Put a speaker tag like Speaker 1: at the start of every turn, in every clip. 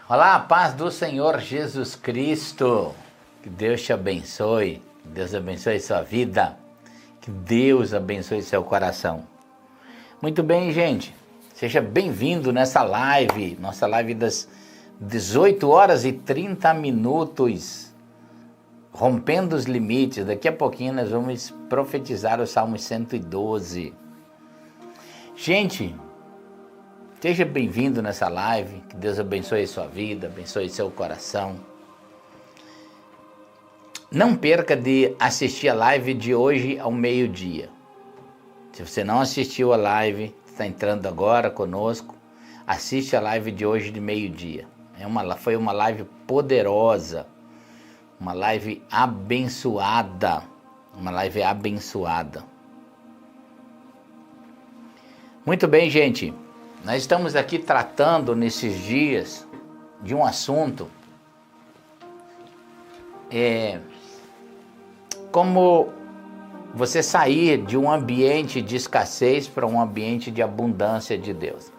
Speaker 1: Olá, a paz do Senhor Jesus Cristo. Que Deus te abençoe. Que Deus abençoe sua vida. Que Deus abençoe seu coração. Muito bem, gente. Seja bem-vindo nessa live. Nossa live das 18 horas e 30 minutos. Rompendo os limites. Daqui a pouquinho nós vamos profetizar o Salmo 112. Gente, seja bem-vindo nessa live, que Deus abençoe sua vida, abençoe seu coração. Não perca de assistir a live de hoje ao meio-dia. Se você não assistiu a live, está entrando agora conosco, assiste a live de hoje de meio-dia. Foi uma live poderosa, uma live abençoada, Muito bem, gente. Nós estamos aqui tratando nesses dias de um assunto como você sair de um ambiente de escassez para um ambiente de abundância de Deus.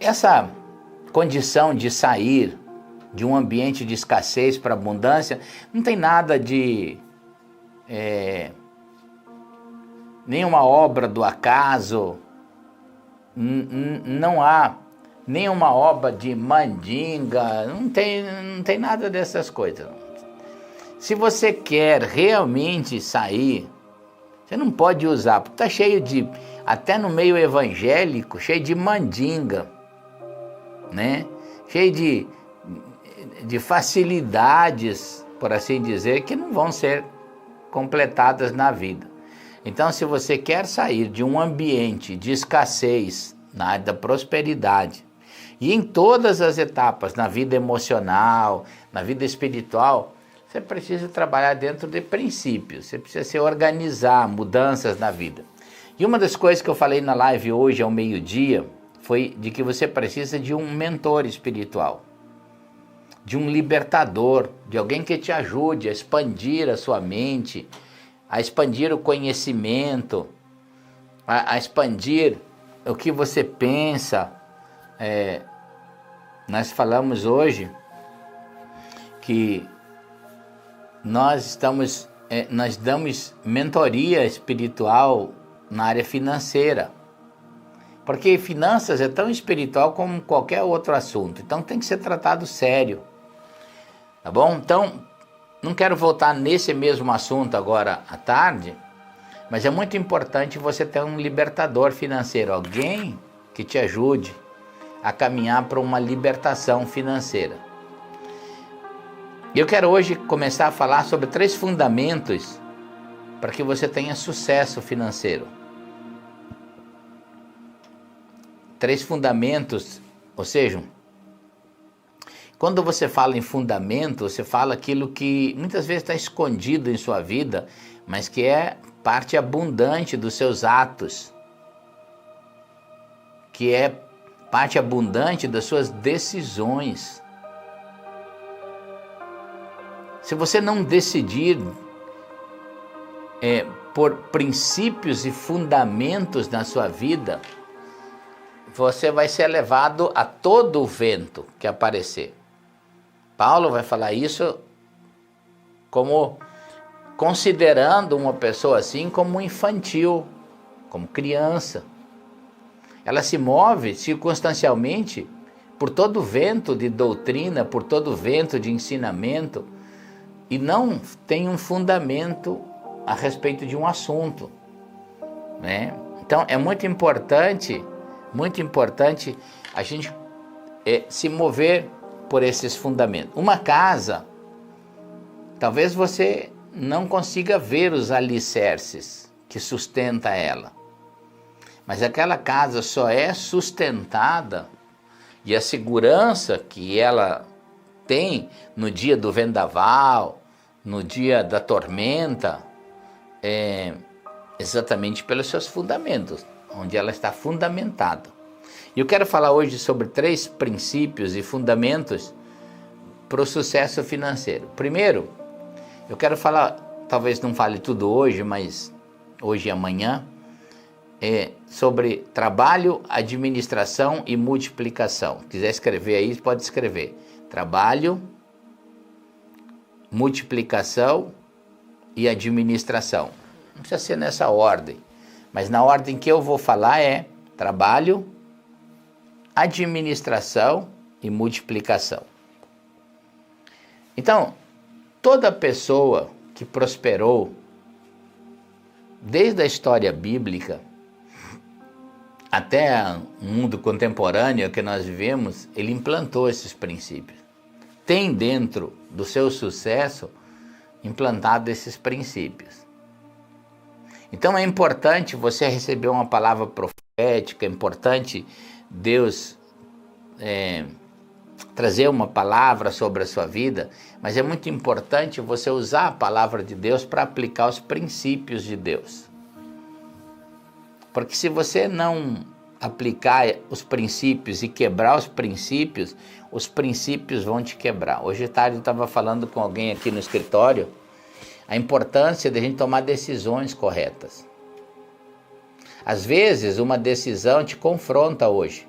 Speaker 1: Essa condição de sair de um ambiente de escassez para abundância não tem nada de nenhuma obra do acaso. Não há nenhuma obra de mandinga, não tem nada dessas coisas. Se você quer realmente sair, você não pode usar, porque está cheio de, até no meio evangélico, cheio de mandinga, né? Cheio de facilidades, por assim dizer, que não vão ser completadas na vida. Então, se você quer sair de um ambiente de escassez na área da prosperidade e em todas as etapas, na vida emocional, na vida espiritual, você precisa trabalhar dentro de princípios, você precisa se organizar, mudanças na vida. E uma das coisas que eu falei na live hoje ao meio-dia foi de que você precisa de um mentor espiritual, de um libertador, de alguém que te ajude a expandir a sua mente, a expandir o conhecimento, a expandir o que você pensa. Nós falamos hoje que nós damos mentoria espiritual na área financeira, porque finanças é tão espiritual como qualquer outro assunto, então tem que ser tratado sério, tá bom? Então, não quero voltar nesse mesmo assunto agora à tarde, mas é muito importante você ter um libertador financeiro, alguém que te ajude a caminhar para uma libertação financeira. Eu quero hoje começar a falar sobre 3 fundamentos para que você tenha sucesso financeiro. 3 fundamentos, ou seja, quando você fala em fundamento, você fala aquilo que muitas vezes está escondido em sua vida, mas que é parte abundante dos seus atos, que é parte abundante das suas decisões. Se você não decidir por princípios e fundamentos na sua vida, você vai ser levado a todo o vento que aparecer. Paulo vai falar isso como considerando uma pessoa assim como infantil, como criança. Ela se move circunstancialmente por todo vento de doutrina, por todo vento de ensinamento, e não tem um fundamento a respeito de um assunto, né? Então é muito importante a gente se mover por esses fundamentos. Uma casa, talvez você não consiga ver os alicerces que sustenta ela, mas aquela casa só é sustentada, e a segurança que ela tem no dia do vendaval, no dia da tormenta, é exatamente pelos seus fundamentos, onde ela está fundamentada. E eu quero falar hoje sobre 3 princípios e fundamentos para o sucesso financeiro. Primeiro, eu quero falar, talvez não fale tudo hoje, mas hoje e amanhã, sobre trabalho, administração e multiplicação. Se quiser escrever aí, pode escrever. Trabalho, multiplicação e administração. Não precisa ser nessa ordem, mas na ordem que eu vou falar é trabalho, administração e multiplicação. Então, toda pessoa que prosperou, desde a história bíblica até o mundo contemporâneo que nós vivemos, ele implantou esses princípios. Tem dentro do seu sucesso implantado esses princípios. Então é importante você receber uma palavra profética, é importante Deus trazer uma palavra sobre a sua vida, mas é muito importante você usar a palavra de Deus para aplicar os princípios de Deus. Porque se você não aplicar os princípios e quebrar os princípios vão te quebrar. Hoje à tarde eu estava falando com alguém aqui no escritório a importância de a gente tomar decisões corretas. Às vezes uma decisão te confronta hoje.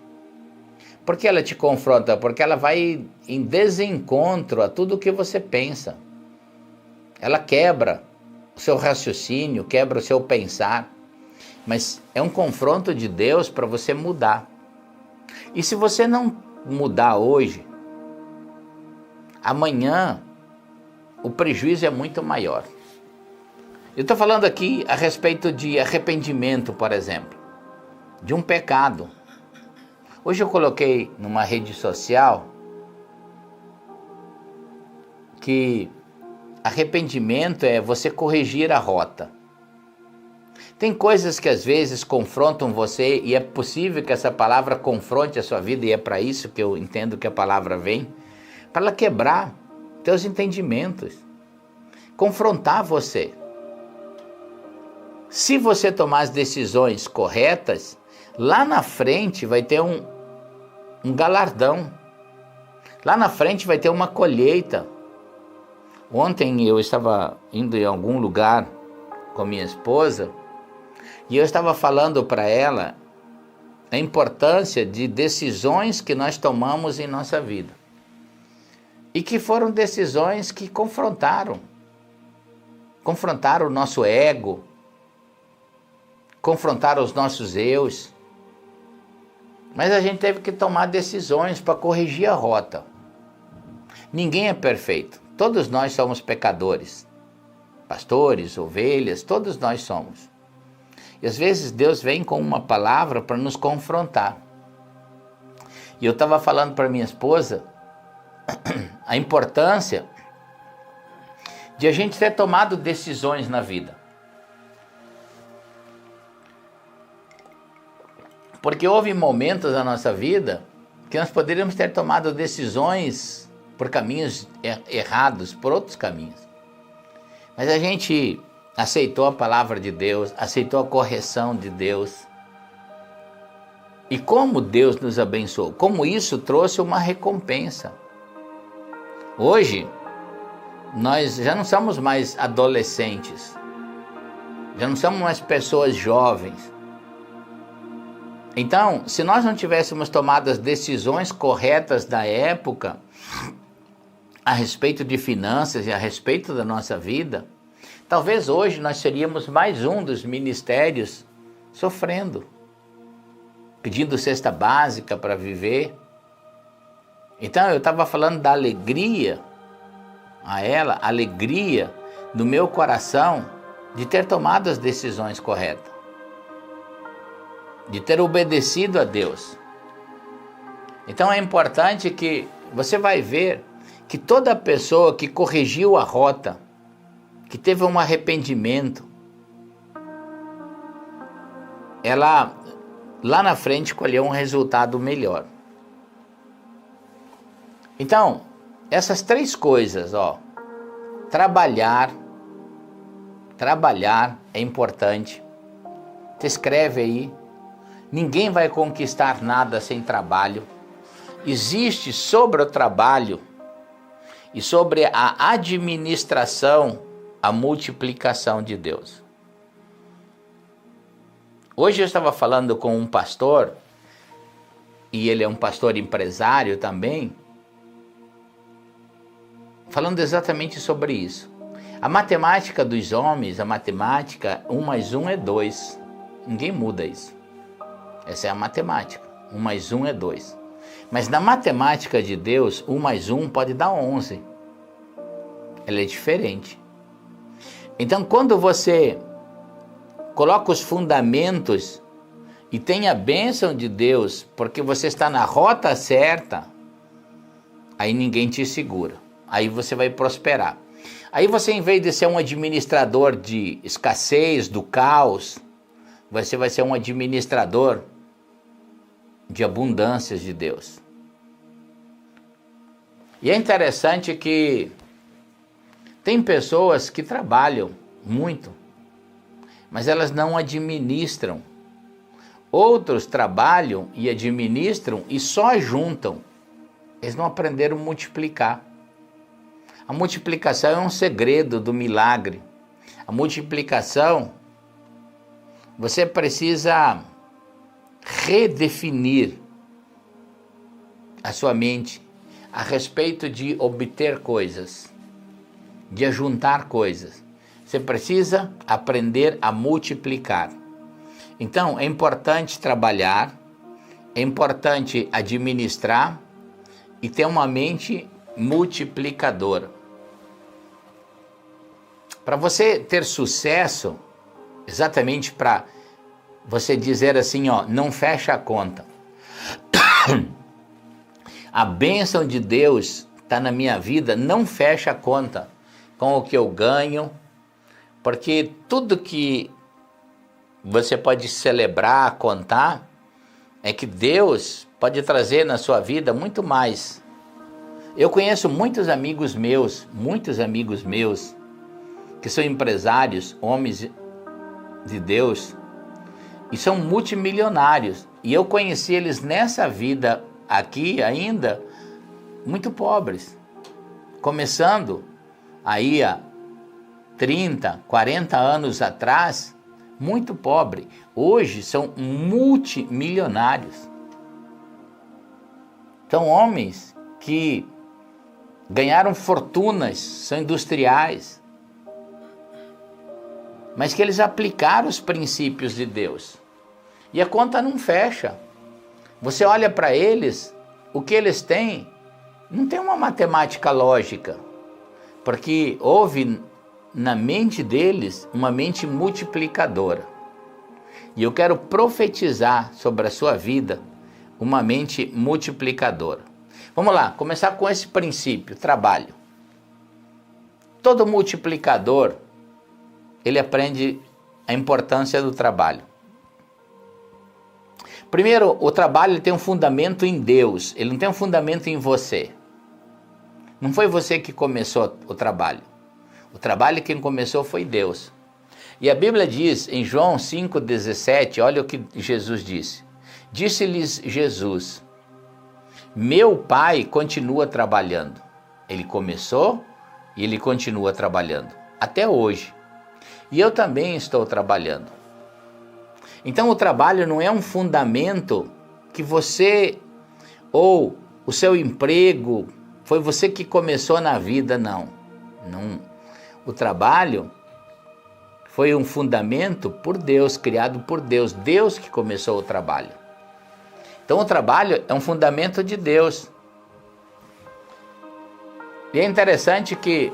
Speaker 1: Por que ela te confronta? Porque ela vai em desencontro a tudo o que você pensa. Ela quebra o seu raciocínio, quebra o seu pensar. Mas é um confronto de Deus para você mudar. E se você não mudar hoje, amanhã o prejuízo é muito maior. Eu estou falando aqui a respeito de arrependimento, por exemplo, de um pecado. Hoje eu coloquei numa rede social que arrependimento é você corrigir a rota. Tem coisas que às vezes confrontam você e é possível que essa palavra confronte a sua vida e é para isso que eu entendo que a palavra vem, para ela quebrar teus entendimentos, confrontar você. Se você tomar as decisões corretas, lá na frente vai ter um galardão, lá na frente vai ter uma colheita. Ontem eu estava indo em algum lugar com minha esposa, e eu estava falando para ela a importância de decisões que nós tomamos em nossa vida. E que foram decisões que confrontaram o nosso ego, confrontaram os nossos eus. Mas a gente teve que tomar decisões para corrigir a rota. Ninguém é perfeito, todos nós somos pecadores. Pastores, ovelhas, todos nós somos. E às vezes Deus vem com uma palavra para nos confrontar. E eu estava falando para minha esposa a importância de a gente ter tomado decisões na vida. Porque houve momentos na nossa vida que nós poderíamos ter tomado decisões por caminhos errados, por outros caminhos. Mas a gente aceitou a palavra de Deus, aceitou a correção de Deus. E como Deus nos abençoou, como isso trouxe uma recompensa. Hoje, nós já não somos mais adolescentes, já não somos mais pessoas jovens. Então, se nós não tivéssemos tomado as decisões corretas da época, a respeito de finanças e a respeito da nossa vida, talvez hoje nós seríamos mais um dos ministérios sofrendo, pedindo cesta básica para viver. Então eu estava falando da alegria a ela, alegria do meu coração de ter tomado as decisões corretas, de ter obedecido a Deus. Então é importante que você vai ver que toda pessoa que corrigiu a rota, que teve um arrependimento, ela lá na frente colheu um resultado melhor. Então, essas três coisas, trabalhar é importante. Você escreve aí, ninguém vai conquistar nada sem trabalho. Existe sobre o trabalho e sobre a administração a multiplicação de Deus. Hoje eu estava falando com um pastor, e ele é um pastor empresário também, falando exatamente sobre isso. A matemática dos homens, a matemática, 1 mais 1 é 2. Ninguém muda isso. Essa é a matemática. 1 mais 1 é 2. Mas na matemática de Deus, 1 mais 1 pode dar 11. Ela é diferente. Então, quando você coloca os fundamentos e tem a bênção de Deus, porque você está na rota certa, aí ninguém te segura. Aí você vai prosperar. Aí você, em vez de ser um administrador de escassez, do caos, você vai ser um administrador de abundâncias de Deus. E é interessante que tem pessoas que trabalham muito, mas elas não administram. Outros trabalham e administram e só juntam. Eles não aprenderam a multiplicar. A multiplicação é um segredo do milagre. A multiplicação, você precisa redefinir a sua mente a respeito de obter coisas, de ajuntar coisas. Você precisa aprender a multiplicar. Então, é importante trabalhar, é importante administrar e ter uma mente multiplicadora. Para você ter sucesso, exatamente para você dizer assim, ó, não fecha a conta. A bênção de Deus está na minha vida, não fecha a conta com o que eu ganho, porque tudo que você pode celebrar, contar, é que Deus pode trazer na sua vida muito mais. Eu conheço muitos amigos meus, que são empresários, homens de Deus, e são multimilionários. E eu conheci eles nessa vida aqui ainda, muito pobres. Começando aí há 30, 40 anos atrás, muito pobre. Hoje são multimilionários. São homens que ganharam fortunas, são industriais, mas que eles aplicaram os princípios de Deus. E a conta não fecha. Você olha para eles, o que eles têm, não tem uma matemática lógica, porque houve na mente deles uma mente multiplicadora. E eu quero profetizar sobre a sua vida uma mente multiplicadora. Vamos lá, começar com esse princípio, trabalho. Todo multiplicador, ele aprende a importância do trabalho. Primeiro, o trabalho ele tem um fundamento em Deus, ele não tem um fundamento em você. Não foi você que começou o trabalho. O trabalho quem começou foi Deus. E a Bíblia diz em João 5,17, olha o que Jesus disse. Disse-lhes Jesus, meu Pai continua trabalhando. Ele começou e ele continua trabalhando, até hoje. E eu também estou trabalhando. Então o trabalho não é um fundamento que você, ou o seu emprego, foi você que começou na vida, não. O trabalho foi um fundamento por Deus, criado por Deus. Deus que começou o trabalho. Então o trabalho é um fundamento de Deus. E é interessante que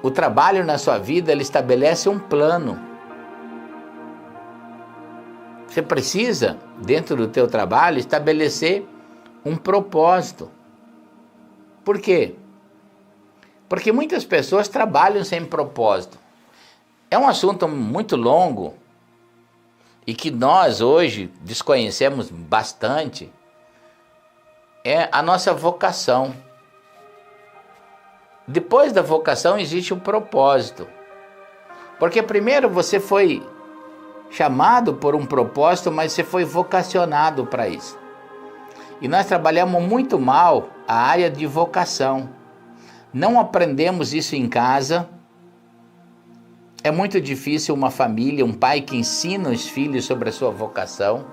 Speaker 1: o trabalho na sua vida, ele estabelece um plano. Você precisa, dentro do teu trabalho, estabelecer um propósito. Por quê? Porque muitas pessoas trabalham sem propósito. É um assunto muito longo e que nós hoje desconhecemos bastante. É a nossa vocação. Depois da vocação existe o propósito. Porque primeiro você foi chamado por um propósito, mas você foi vocacionado para isso. E nós trabalhamos muito mal a área de vocação. Não aprendemos isso em casa. É muito difícil uma família, um pai que ensina os filhos sobre a sua vocação.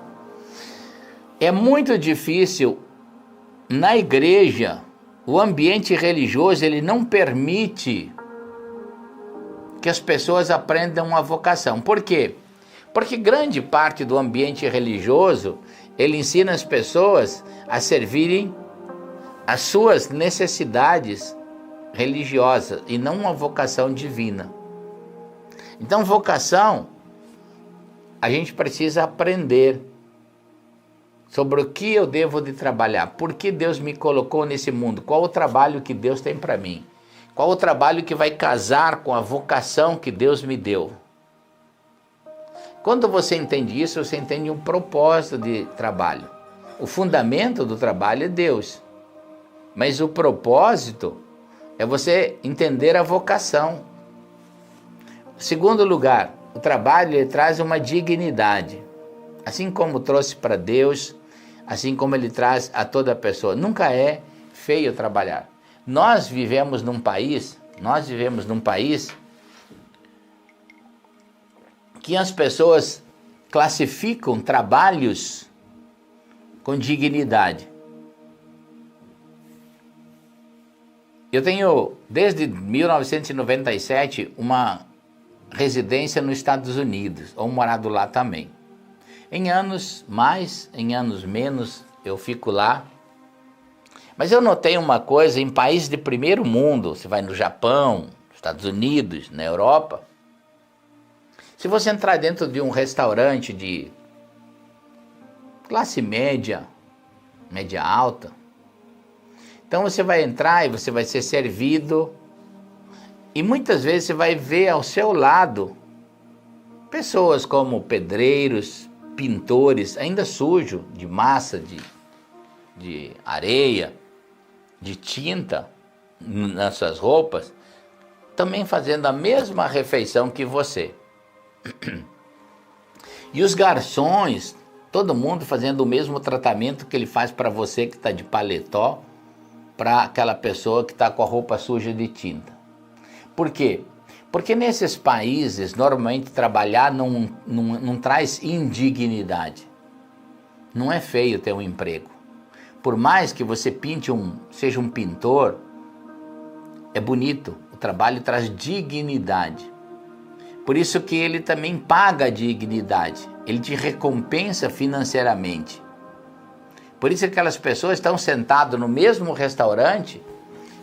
Speaker 1: É muito difícil na igreja, o ambiente religioso, ele não permite que as pessoas aprendam a vocação. Por quê? Porque grande parte do ambiente religioso, ele ensina as pessoas a servirem as suas necessidades religiosas e não uma vocação divina. Então, vocação, a gente precisa aprender sobre o que eu devo de trabalhar, por que Deus me colocou nesse mundo, qual o trabalho que Deus tem para mim, qual o trabalho que vai casar com a vocação que Deus me deu. Quando você entende isso, você entende um propósito de trabalho. O fundamento do trabalho é Deus, mas o propósito é você entender a vocação. Segundo lugar, o trabalho ele traz uma dignidade, assim como trouxe para Deus, assim como ele traz a toda pessoa. Nunca é feio trabalhar. Nós vivemos num país que as pessoas classificam trabalhos com dignidade. Eu tenho, desde 1997, uma residência nos Estados Unidos, ou morado lá também. Em anos mais, em anos menos, eu fico lá. Mas eu notei uma coisa, em países de primeiro mundo, você vai no Japão, Estados Unidos, na Europa, se você entrar dentro de um restaurante de classe média, média alta, então você vai entrar e você vai ser servido, e muitas vezes você vai ver ao seu lado pessoas como pedreiros, pintores, ainda sujo de massa, de areia, de tinta nas suas roupas, também fazendo a mesma refeição que você. E os garçons, todo mundo fazendo o mesmo tratamento que ele faz para você que está de paletó, para aquela pessoa que está com a roupa suja de tinta. Por quê? Porque nesses países, normalmente trabalhar não traz indignidade. Não é feio ter um emprego. Por mais que você seja um pintor, é bonito. O trabalho traz dignidade. Por isso que ele também paga a dignidade. Ele te recompensa financeiramente. Por isso que aquelas pessoas estão sentadas no mesmo restaurante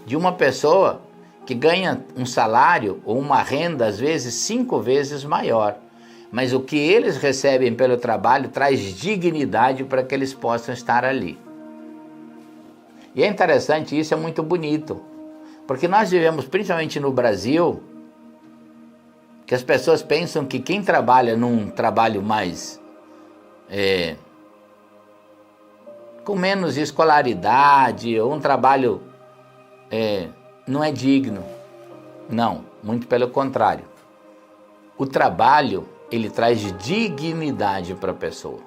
Speaker 1: de uma pessoa que ganha um salário ou uma renda, às vezes 5 vezes maior. Mas o que eles recebem pelo trabalho traz dignidade para que eles possam estar ali. E é interessante, isso é muito bonito. Porque nós vivemos, principalmente no Brasil, que as pessoas pensam que quem trabalha num trabalho mais com menos escolaridade, ou um trabalho não é digno. Não, muito pelo contrário. O trabalho, ele traz dignidade para a pessoa.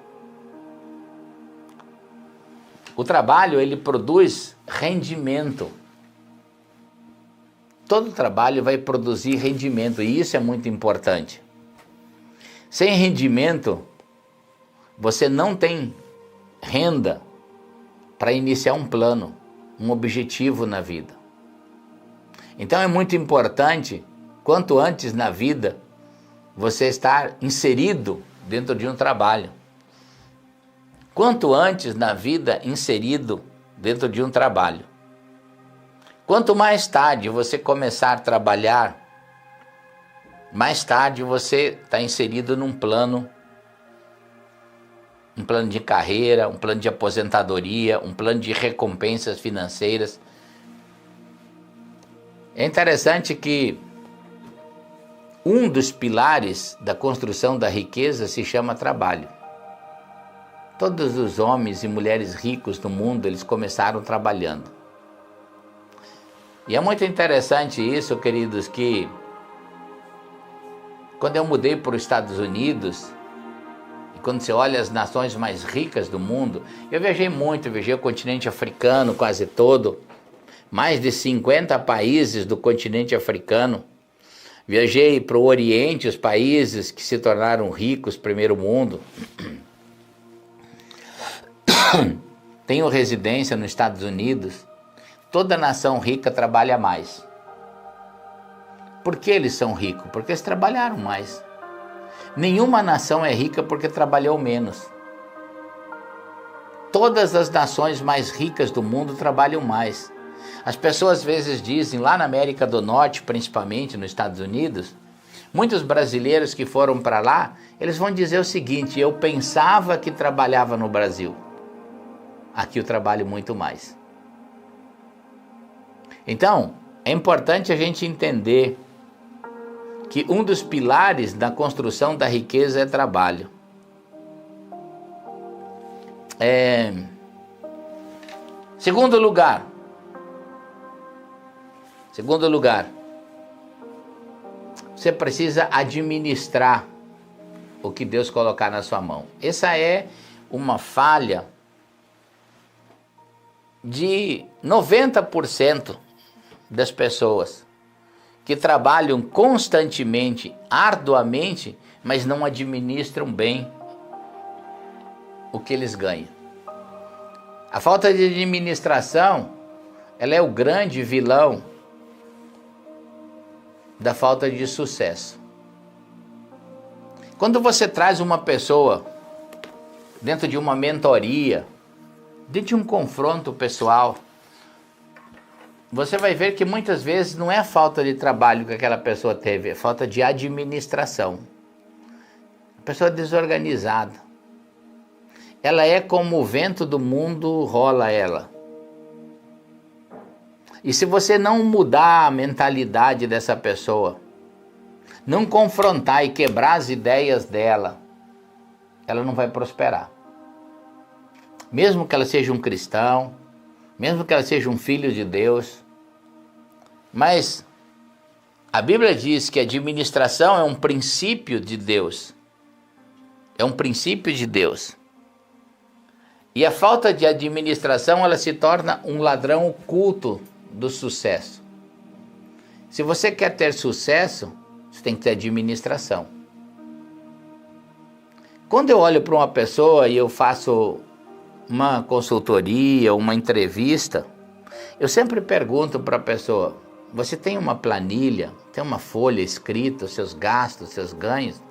Speaker 1: O trabalho, ele produz rendimento. Todo trabalho vai produzir rendimento, e isso é muito importante. Sem rendimento, você não tem renda para iniciar um plano, um objetivo na vida. Então é muito importante, quanto antes na vida, você estar inserido dentro de um trabalho. Quanto antes na vida inserido dentro de um trabalho. Quanto mais tarde você começar a trabalhar, mais tarde você está inserido num plano, um plano de carreira, um plano de aposentadoria, um plano de recompensas financeiras. É interessante que um dos pilares da construção da riqueza se chama trabalho. Todos os homens e mulheres ricos do mundo, eles começaram trabalhando. E é muito interessante isso, queridos, que quando eu mudei para os Estados Unidos, e quando você olha as nações mais ricas do mundo, eu viajei muito, viajei o continente africano quase todo, mais de 50 países do continente africano, Viajei para o Oriente, os países que se tornaram ricos, primeiro mundo. Tenho residência nos Estados Unidos. Toda nação rica trabalha mais. Por que eles são ricos? Porque eles trabalharam mais. Nenhuma nação é rica porque trabalhou menos. Todas as nações mais ricas do mundo trabalham mais. As pessoas às vezes dizem, lá na América do Norte, principalmente nos Estados Unidos, muitos brasileiros que foram para lá, eles vão dizer o seguinte: eu pensava que trabalhava no Brasil. Aqui eu trabalho muito mais. Então, é importante a gente entender que um dos pilares da construção da riqueza é trabalho. Segundo lugar, você precisa administrar o que Deus colocar na sua mão. Essa é uma falha de 90% das pessoas que trabalham constantemente, arduamente, mas não administram bem o que eles ganham. A falta de administração, ela é o grande vilão da falta de sucesso. Quando você traz uma pessoa dentro de uma mentoria, dentro de um confronto pessoal, você vai ver que muitas vezes não é falta de trabalho que aquela pessoa teve, é falta de administração. A pessoa é desorganizada. Ela é como o vento do mundo rola ela. E se você não mudar a mentalidade dessa pessoa, não confrontar e quebrar as ideias dela, ela não vai prosperar. Mesmo que ela seja um cristão, mesmo que ela seja um filho de Deus. Mas a Bíblia diz que a administração é um princípio de Deus. É um princípio de Deus. E a falta de administração, ela se torna um ladrão oculto do sucesso. Se você quer ter sucesso, você tem que ter administração. Quando eu olho para uma pessoa e eu faço uma consultoria, uma entrevista, eu sempre pergunto para a pessoa: você tem uma planilha, tem uma folha escrita, os seus gastos, os seus ganhos?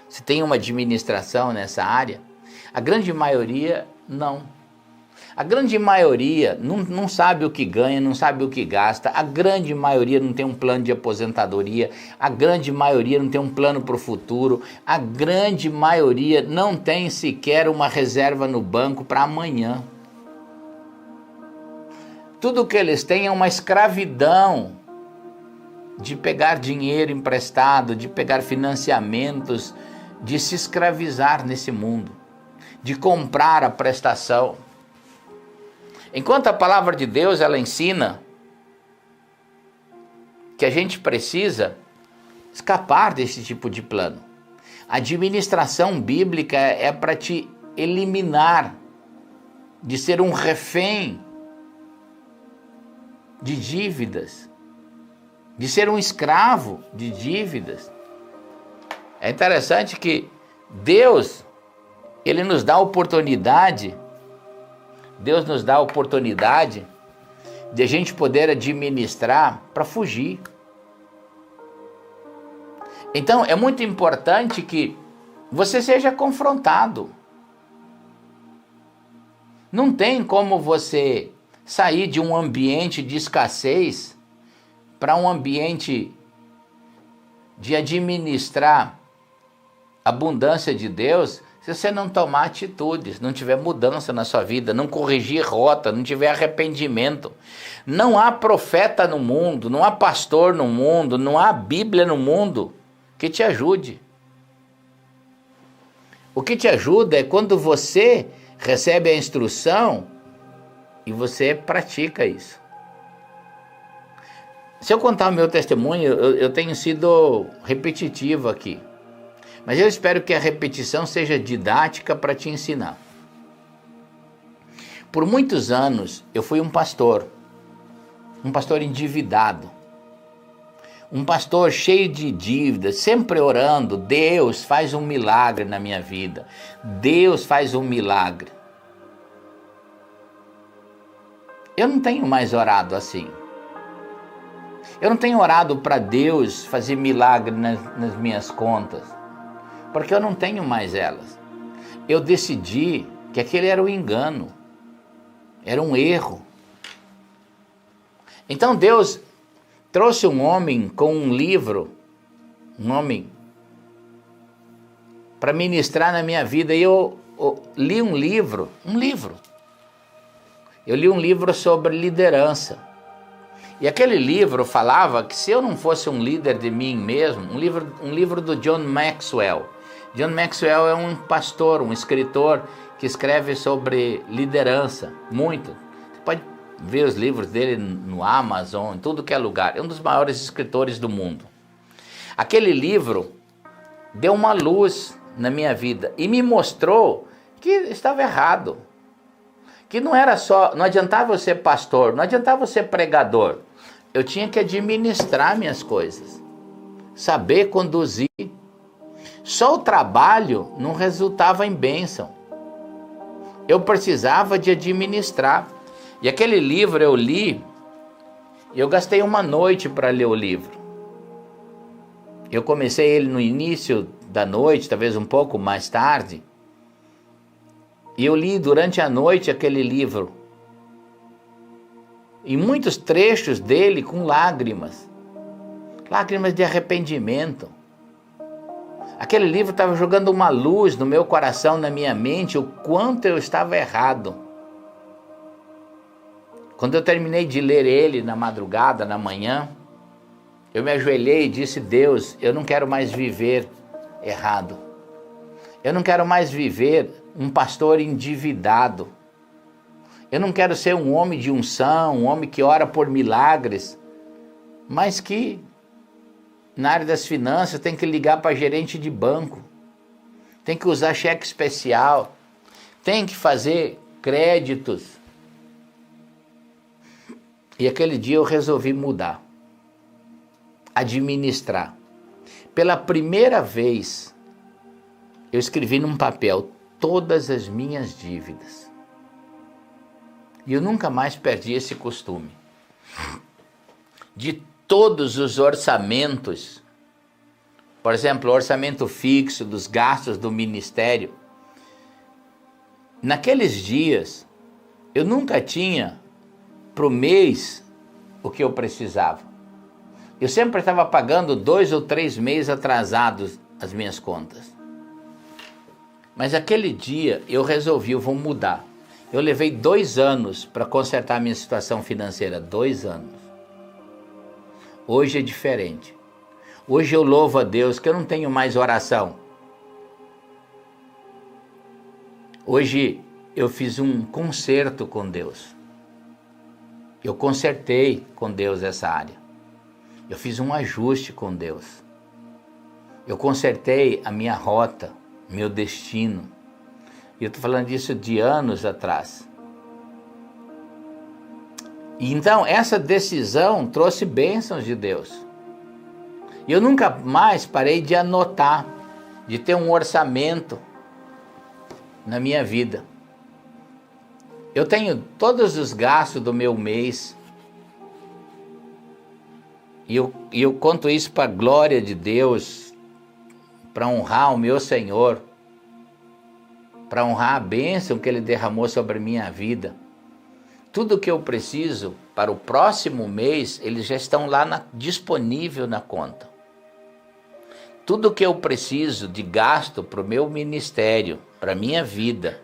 Speaker 1: Você tem uma administração nessa área? A grande maioria não. A grande maioria não sabe o que ganha, não sabe o que gasta. A grande maioria não tem um plano de aposentadoria. A grande maioria não tem um plano para o futuro. A grande maioria não tem sequer uma reserva no banco para amanhã. Tudo que eles têm é uma escravidão de pegar dinheiro emprestado, de pegar financiamentos, de se escravizar nesse mundo, de comprar a prestação. Enquanto a palavra de Deus, ela ensina que a gente precisa escapar desse tipo de plano. A administração bíblica é para te eliminar de ser um refém de dívidas, de ser um escravo de dívidas. É interessante que Deus, Ele nos dá a oportunidade de a gente poder administrar para fugir. Então é muito importante que você seja confrontado. Não tem como você sair de um ambiente de escassez para um ambiente de administrar a abundância de Deus se você não tomar atitudes, não tiver mudança na sua vida, não corrigir rota, não tiver arrependimento. Não há profeta no mundo, não há pastor no mundo, não há Bíblia no mundo que te ajude. O que te ajuda é quando você recebe a instrução e você pratica isso. Se eu contar o meu testemunho, eu tenho sido repetitivo aqui. Mas eu espero que a repetição seja didática para te ensinar. Por muitos anos eu fui um pastor endividado. Um pastor cheio de dívidas, sempre orando, Deus faz um milagre na minha vida. Deus faz um milagre. Eu não tenho mais orado assim. Eu não tenho orado para Deus fazer milagre nas minhas contas, porque eu não tenho mais elas. Eu decidi que aquele era um engano, era um erro. Então Deus trouxe um homem com um livro, um homem, para ministrar na minha vida, e eu li um livro. Eu li um livro sobre liderança. E aquele livro falava que se eu não fosse um líder de mim mesmo, um livro do John Maxwell. John Maxwell é um pastor, um escritor que escreve sobre liderança, muito. Você pode ver os livros dele no Amazon, em tudo que é lugar. É um dos maiores escritores do mundo. Aquele livro deu uma luz na minha vida e me mostrou que estava errado. Que não adiantava eu ser pastor, não adiantava eu ser pregador. Eu tinha que administrar minhas coisas, saber conduzir. Só o trabalho não resultava em bênção. Eu precisava de administrar. E aquele livro eu li, e eu gastei uma noite para ler o livro. Eu comecei ele no início da noite, talvez um pouco mais tarde, e eu li durante a noite aquele livro. E muitos trechos dele com lágrimas de arrependimento. Aquele livro estava jogando uma luz no meu coração, na minha mente, o quanto eu estava errado. Quando eu terminei de ler ele na madrugada, na manhã, eu me ajoelhei e disse: Deus, eu não quero mais viver errado. Eu não quero mais viver um pastor endividado. Eu não quero ser um homem de unção, um homem que ora por milagres, mas que na área das finanças tem que ligar para gerente de banco, tem que usar cheque especial, tem que fazer créditos. E aquele dia eu resolvi mudar, administrar. Pela primeira vez, eu escrevi num papel todas as minhas dívidas. E eu nunca mais perdi esse costume. De todos os orçamentos, por exemplo, o orçamento fixo dos gastos do ministério, naqueles dias, eu nunca tinha para o mês o que eu precisava. Eu sempre estava pagando 2 ou 3 meses atrasados as minhas contas. Mas aquele dia eu resolvi, eu vou mudar. Eu levei 2 anos para consertar a minha situação financeira, 2 anos. Hoje é diferente. Hoje eu louvo a Deus que eu não tenho mais oração. Hoje eu fiz um conserto com Deus. Eu consertei com Deus essa área. Eu fiz um ajuste com Deus. Eu consertei a minha rota, meu destino. E eu estou falando disso de anos atrás. E então, essa decisão trouxe bênçãos de Deus. E eu nunca mais parei de anotar, de ter um orçamento na minha vida. Eu tenho todos os gastos do meu mês. E eu conto isso para a glória de Deus, para honrar o meu Senhor, para honrar a bênção que Ele derramou sobre a minha vida. Tudo que eu preciso para o próximo mês, eles já estão lá disponível na conta. Tudo que eu preciso de gasto para o meu ministério, para a minha vida,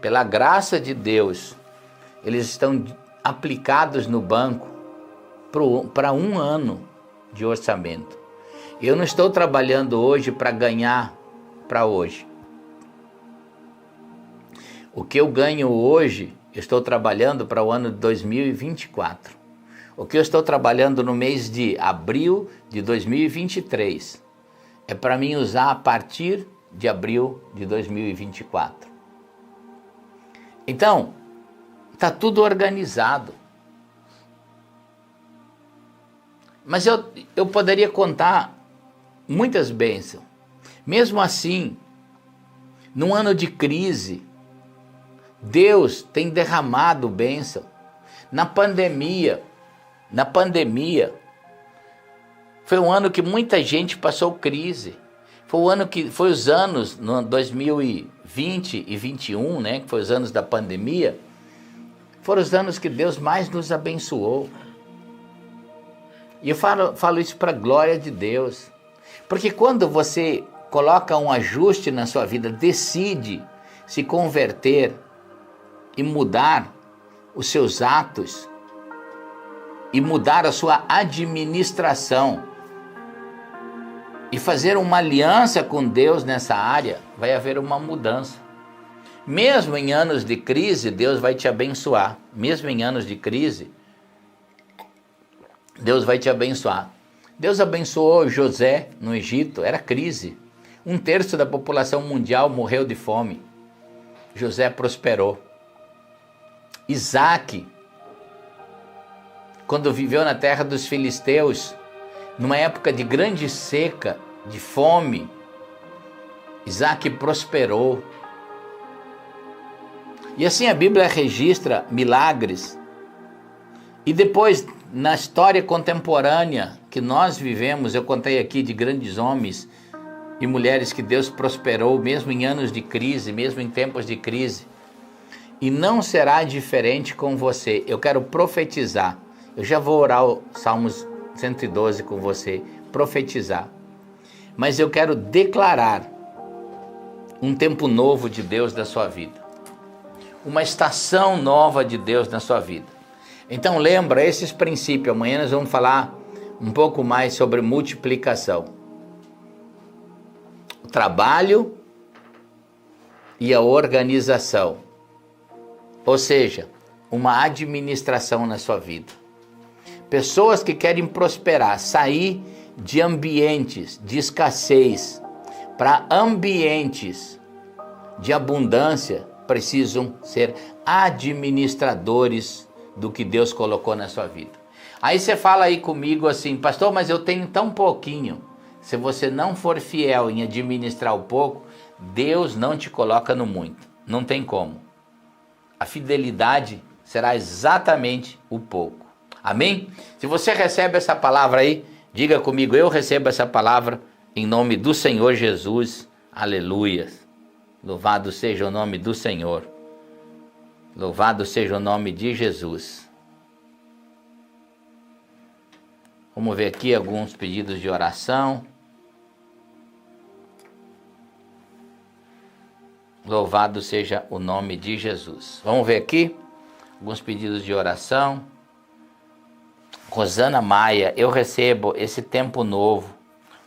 Speaker 1: pela graça de Deus, eles estão aplicados no banco para 1 ano de orçamento. Eu não estou trabalhando hoje para ganhar para hoje. O que eu ganho hoje, eu estou trabalhando para o ano de 2024. O que eu estou trabalhando no mês de abril de 2023 é para mim usar a partir de abril de 2024. Então, está tudo organizado. Mas eu poderia contar muitas bênçãos. Mesmo assim, num ano de crise, Deus tem derramado bênção. Na pandemia, foi um ano que muita gente passou crise. Foi os anos, no 2020 e 2021, né, que foi os anos da pandemia, foram os anos que Deus mais nos abençoou. E eu falo isso para a glória de Deus. Porque quando você coloca um ajuste na sua vida, decide se converter e mudar os seus atos e mudar a sua administração e fazer uma aliança com Deus nessa área, vai haver uma mudança. Mesmo em anos de crise, Deus vai te abençoar. Mesmo em anos de crise, Deus vai te abençoar. Deus abençoou José no Egito, era crise. 1/3 da população mundial morreu de fome. José prosperou. Isaac, quando viveu na terra dos filisteus, numa época de grande seca, de fome, Isaac prosperou. E assim a Bíblia registra milagres. E depois, na história contemporânea que nós vivemos, eu contei aqui de grandes homens e mulheres que Deus prosperou, mesmo em anos de crise, mesmo em tempos de crise. E não será diferente com você. Eu quero profetizar. Eu já vou orar o Salmos 112 com você, profetizar. Mas eu quero declarar um tempo novo de Deus na sua vida. Uma estação nova de Deus na sua vida. Então lembra esses princípios. Amanhã nós vamos falar um pouco mais sobre multiplicação. O trabalho e a organização. Ou seja, uma administração na sua vida. Pessoas que querem prosperar, sair de ambientes de escassez para ambientes de abundância, precisam ser administradores do que Deus colocou na sua vida. Aí você fala aí comigo assim, pastor, mas eu tenho tão pouquinho. Se você não for fiel em administrar o pouco, Deus não te coloca no muito. Não tem como. A fidelidade será exatamente o pouco. Amém? Se você recebe essa palavra aí, diga comigo, eu recebo essa palavra em nome do Senhor Jesus. Aleluia. Louvado seja o nome do Senhor. Louvado seja o nome de Jesus. Vamos ver aqui alguns pedidos de oração. Louvado seja o nome de Jesus. Vamos ver aqui alguns pedidos de oração. Rosana Maia, eu recebo esse tempo novo,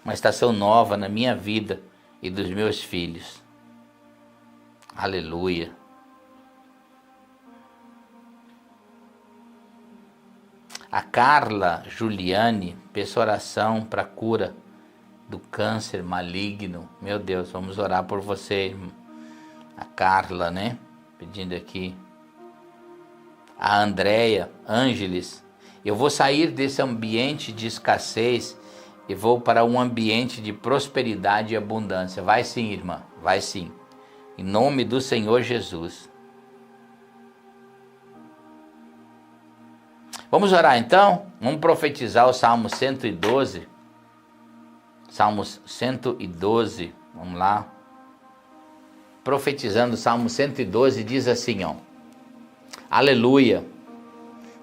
Speaker 1: uma estação nova na minha vida e dos meus filhos. Aleluia. A Carla Juliane, peço oração para cura do câncer maligno. Meu Deus, vamos orar por você, irmão. A Carla, né? Pedindo aqui. A Andréia Ângeles. Eu vou sair desse ambiente de escassez e vou para um ambiente de prosperidade e abundância. Vai sim, irmã. Vai sim. Em nome do Senhor Jesus. Vamos orar então? Vamos profetizar o Salmo 112. Salmos 112. Vamos lá. Profetizando o Salmo 112, diz assim, ó. Aleluia.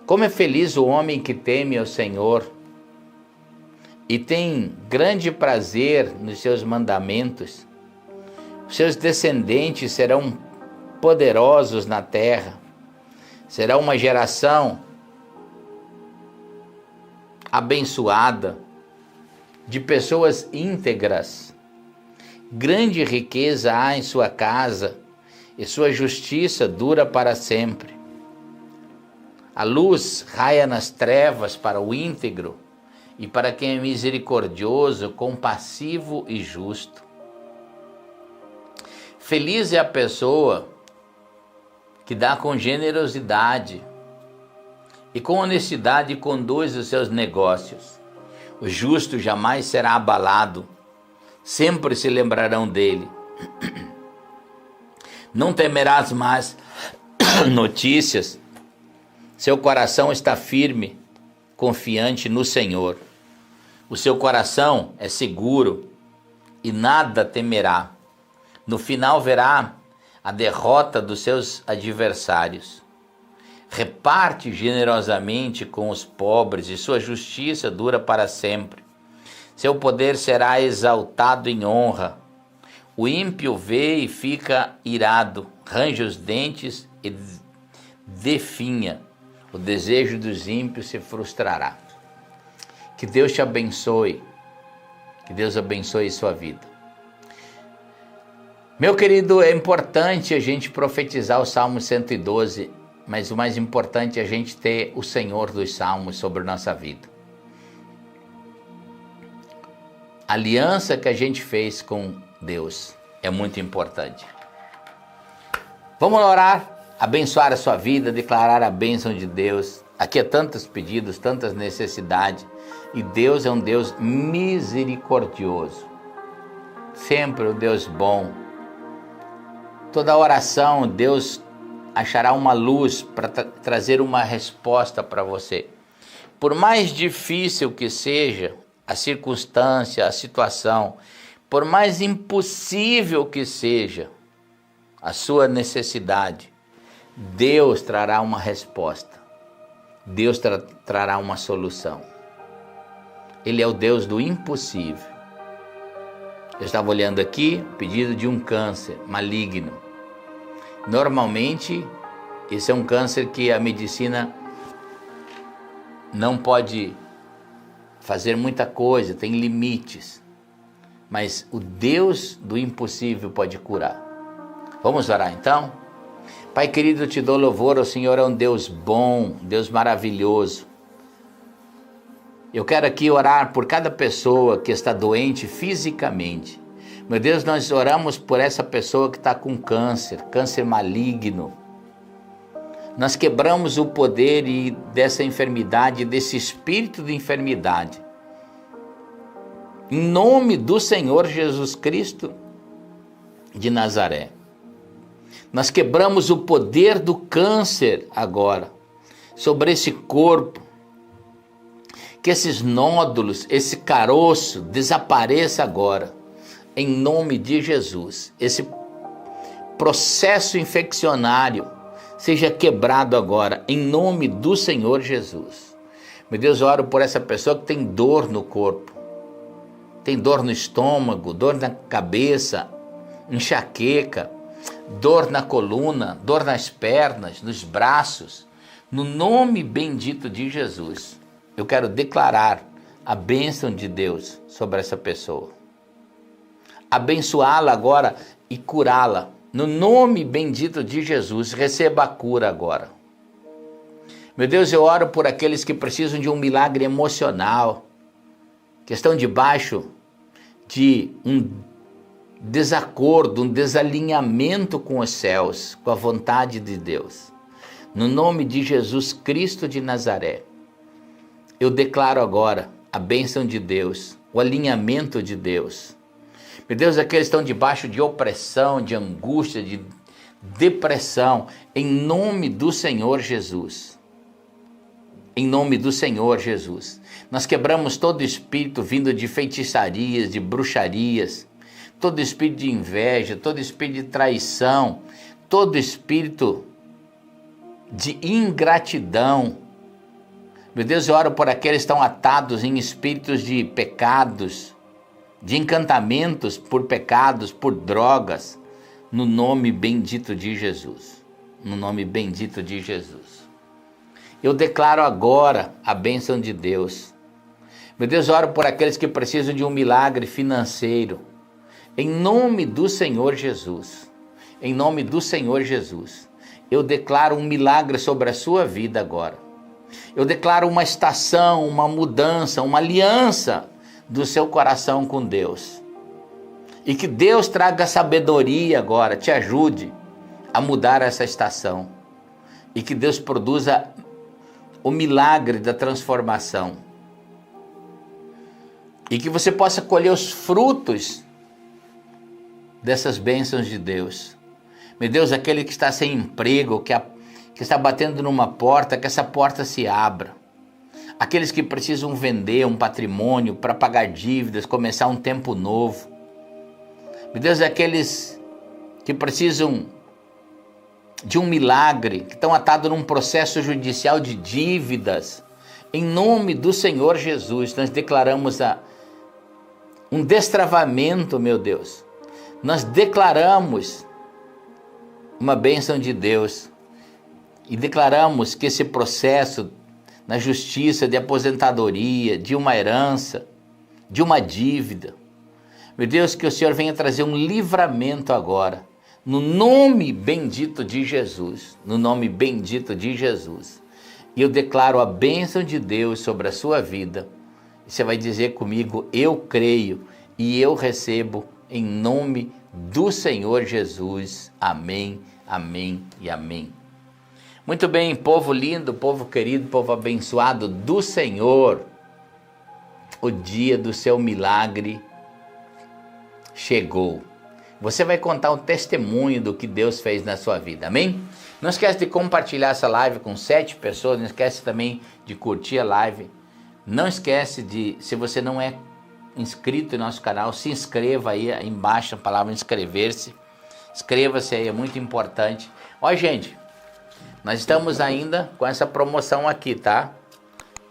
Speaker 1: Como é feliz o homem que teme ao Senhor e tem grande prazer nos seus mandamentos. Os seus descendentes serão poderosos na terra. Será uma geração abençoada de pessoas íntegras. Grande riqueza há em sua casa e sua justiça dura para sempre. A luz raia nas trevas para o íntegro e para quem é misericordioso, compassivo e justo. Feliz é a pessoa que dá com generosidade e com honestidade conduz os seus negócios. O justo jamais será abalado, sempre se lembrarão dele. Não temerás mais notícias, seu coração está firme, confiante no Senhor. O seu coração é seguro e nada temerá. No final verá a derrota dos seus adversários. Reparte generosamente com os pobres e sua justiça dura para sempre. Seu poder será exaltado em honra. O ímpio vê e fica irado, range os dentes e definha. O desejo dos ímpios se frustrará. Que Deus te abençoe. Que Deus abençoe sua vida. Meu querido, é importante a gente profetizar o Salmo 112, mas o mais importante é a gente ter o Senhor dos Salmos sobre a nossa vida. A aliança que a gente fez com Deus é muito importante. Vamos orar, abençoar a sua vida, declarar a bênção de Deus. Aqui é tantos pedidos, tantas necessidades, e Deus é um Deus misericordioso, sempre um Deus bom. Toda oração, Deus achará uma luz para trazer uma resposta para você. Por mais difícil que seja a circunstância, a situação, por mais impossível que seja a sua necessidade, Deus trará uma resposta. Deus trará uma solução. Ele é o Deus do impossível. Eu estava olhando aqui, pedido de um câncer maligno. Normalmente, esse é um câncer que a medicina não pode fazer muita coisa, tem limites. Mas o Deus do impossível pode curar. Vamos orar então? Pai querido, eu te dou louvor, o Senhor é um Deus bom, Deus maravilhoso. Eu quero aqui orar por cada pessoa que está doente fisicamente. Meu Deus, nós oramos por essa pessoa que está com câncer, câncer maligno. Nós quebramos o poder dessa enfermidade, desse espírito de enfermidade. Em nome do Senhor Jesus Cristo de Nazaré. Nós quebramos o poder do câncer agora sobre esse corpo. Que esses nódulos, esse caroço desapareça agora. Em nome de Jesus, esse processo infeccionário seja quebrado agora, em nome do Senhor Jesus. Meu Deus, eu oro por essa pessoa que tem dor no corpo, tem dor no estômago, dor na cabeça, enxaqueca, dor na coluna, dor nas pernas, nos braços. No nome bendito de Jesus, eu quero declarar a bênção de Deus sobre essa pessoa. Abençoá-la agora e curá-la. No nome bendito de Jesus, receba a cura agora. Meu Deus, eu oro por aqueles que precisam de um milagre emocional, que estão debaixo de um desacordo, um desalinhamento com os céus, com a vontade de Deus. No nome de Jesus Cristo de Nazaré, eu declaro agora a bênção de Deus, o alinhamento de Deus. Meu Deus, aqueles que estão debaixo de opressão, de angústia, de depressão, em nome do Senhor Jesus. Em nome do Senhor Jesus. Nós quebramos todo espírito vindo de feitiçarias, de bruxarias, todo espírito de inveja, todo espírito de traição, todo espírito de ingratidão. Meu Deus, eu oro por aqueles que estão atados em espíritos de pecados, de encantamentos por pecados, por drogas, no nome bendito de Jesus. No nome bendito de Jesus. Eu declaro agora a bênção de Deus. Meu Deus, oro por aqueles que precisam de um milagre financeiro. Em nome do Senhor Jesus. Em nome do Senhor Jesus. Eu declaro um milagre sobre a sua vida agora. Eu declaro uma estação, uma mudança, uma aliança do seu coração com Deus. E que Deus traga sabedoria agora, te ajude a mudar essa estação. E que Deus produza o milagre da transformação. E que você possa colher os frutos dessas bênçãos de Deus. Meu Deus, aquele que está sem emprego, que está batendo numa porta, que essa porta se abra. Aqueles que precisam vender um patrimônio para pagar dívidas, começar um tempo novo. Meu Deus, aqueles que precisam de um milagre, que estão atados num processo judicial de dívidas. Em nome do Senhor Jesus, nós declaramos um destravamento, meu Deus. Nós declaramos uma bênção de Deus e declaramos que esse processo na justiça de aposentadoria, de uma herança, de uma dívida, meu Deus, que o Senhor venha trazer um livramento agora, no nome bendito de Jesus, no nome bendito de Jesus. E eu declaro a bênção de Deus sobre a sua vida. Você vai dizer comigo, eu creio e eu recebo em nome do Senhor Jesus. Amém, amém e amém. Muito bem, povo lindo, povo querido, povo abençoado do Senhor. O dia do seu milagre chegou. Você vai contar um testemunho do que Deus fez na sua vida, amém? Não esquece de compartilhar essa live com 7 pessoas, não esquece também de curtir a live. Não esquece de, se você não é inscrito em nosso canal, se inscreva aí embaixo a palavra inscrever-se. Inscreva-se aí, é muito importante. Ó, gente, nós estamos ainda com essa promoção aqui, tá?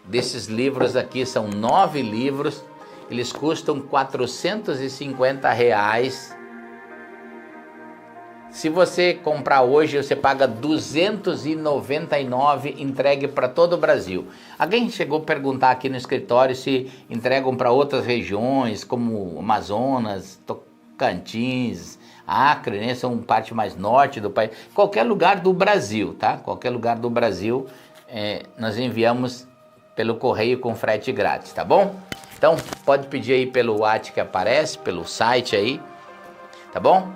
Speaker 1: Desses livros aqui, são 9 livros, eles custam R$450. Se você comprar hoje, você paga R$299, entregue para todo o Brasil. Alguém chegou a perguntar aqui no escritório se entregam para outras regiões, como Amazonas, Tocantins, Acre, né? São parte mais norte do país. Qualquer lugar do Brasil, tá? Qualquer lugar do Brasil, nós enviamos pelo correio com frete grátis, tá bom? Então, pode pedir aí pelo WhatsApp que aparece, pelo site aí, tá bom?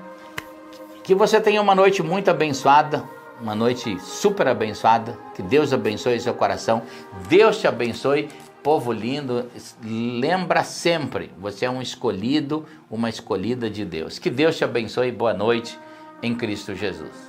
Speaker 1: Que você tenha uma noite muito abençoada, uma noite super abençoada, que Deus abençoe seu coração, Deus te abençoe, povo lindo, lembra sempre, você é um escolhido, uma escolhida de Deus. Que Deus te abençoe, boa noite em Cristo Jesus.